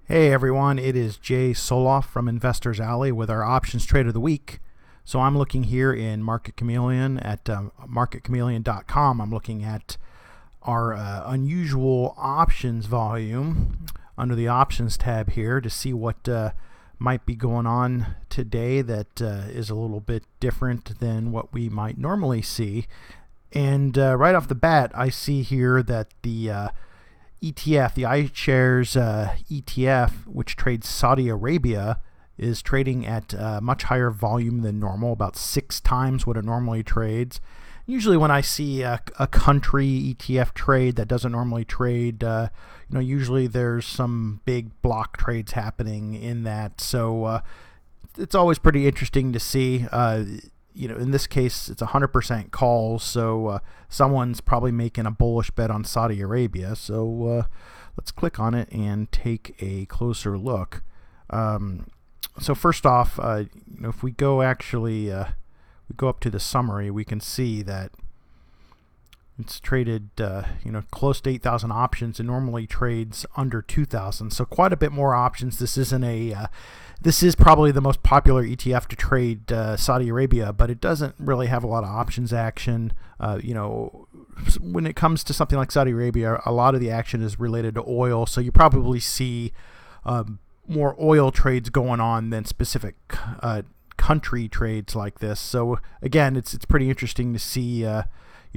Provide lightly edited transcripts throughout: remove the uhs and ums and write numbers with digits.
Hey everyone, it is Jay Soloff from Investors Alley with our options trade of the week. So I'm looking here in Market Chameleon at marketchameleon.com. I'm looking at our unusual options volume under the options tab here to see what might be going on today that is a little bit different than what we might normally see. And right off the bat, I see here that the ETF, the iShares ETF, which trades Saudi Arabia, is trading at much higher volume than normal, about 6 times what it normally trades. Usually when I see a country ETF trade that doesn't normally trade, usually there's some big block trades happening in that. So it's always pretty interesting to see. In this case, it's 100% calls, so someone's probably making a bullish bet on Saudi Arabia. So let's click on it and take a closer look. So first off, if we go we go up to the summary, we can see that it's traded, close to 8,000 options and normally trades under 2,000. So quite a bit more options. This is probably the most popular ETF to trade Saudi Arabia, but it doesn't really have a lot of options action. When it comes to something like Saudi Arabia, a lot of the action is related to oil. So you probably see more oil trades going on than specific country trades like this. So again, it's pretty interesting to see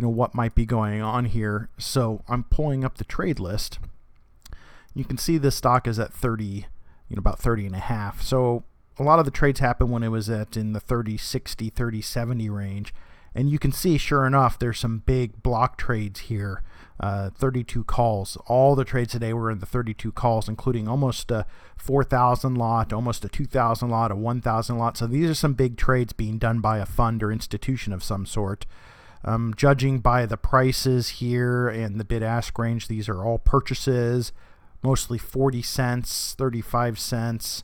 what might be going on here. So I'm pulling up the trade list. You can see this stock is at 30, about 30 and a half. So a lot of the trades happened when it was in the 30.60, 30.70 range. And you can see, sure enough, there's some big block trades here. 32 calls. All the trades today were in the 32 calls, including almost a 4,000 lot, almost a 2,000 lot, a 1,000 lot. So these are some big trades being done by a fund or institution of some sort. Judging by the prices here and the bid-ask range, these are all purchases, mostly 40 cents, 35 cents.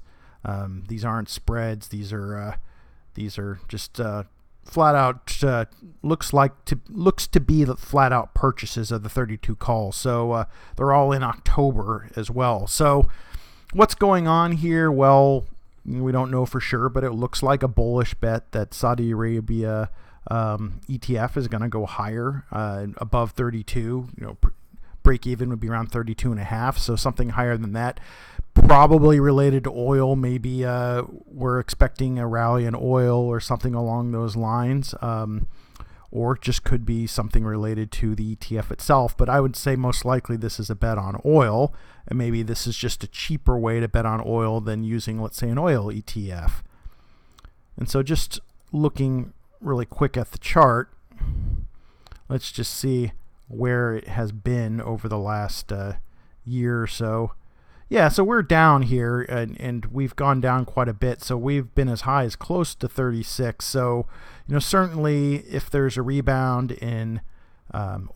These aren't spreads. These are just flat out looks to be the flat out purchases of the 32 calls. So they're all in October as well. So what's going on here? Well, we don't know for sure, but it looks like a bullish bet that Saudi Arabia ETF is going to go higher, above 32. Break even would be around 32 and a half. So something higher than that, probably related to oil. Maybe we're expecting a rally in oil or something along those lines, or just could be something related to the ETF itself. But I would say most likely this is a bet on oil, and maybe this is just a cheaper way to bet on oil than using, let's say, an oil ETF. And so just looking really quick at the chart, let's just see where it has been over the last year or so. Yeah, so we're down here, and we've gone down quite a bit. So we've been as high as close to 36. So, certainly if there's a rebound in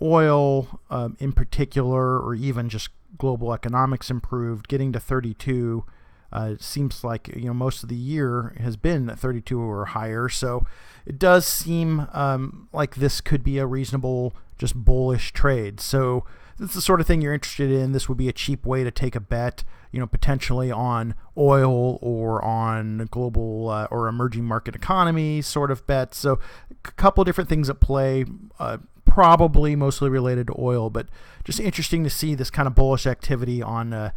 oil in particular, or even just global economics improved, getting to 32 seems like most of the year has been at 32 or higher. So it does seem like this could be a reasonable, just bullish trade. So this is the sort of thing you're interested in. This would be a cheap way to take a bet, potentially on oil or on global or emerging market economy sort of bets. So a couple different things at play, probably mostly related to oil, but just interesting to see this kind of bullish activity on a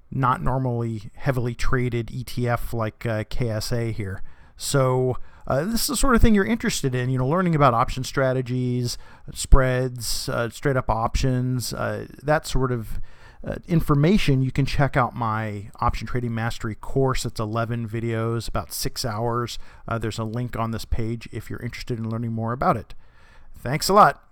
not normally heavily traded ETF like KSA here. So this is the sort of thing you're interested in, learning about option strategies, spreads, straight up options, that sort of information. You can check out my Option Trading Mastery course. It's 11 videos, about 6 hours. There's a link on this page if you're interested in learning more about it. Thanks a lot.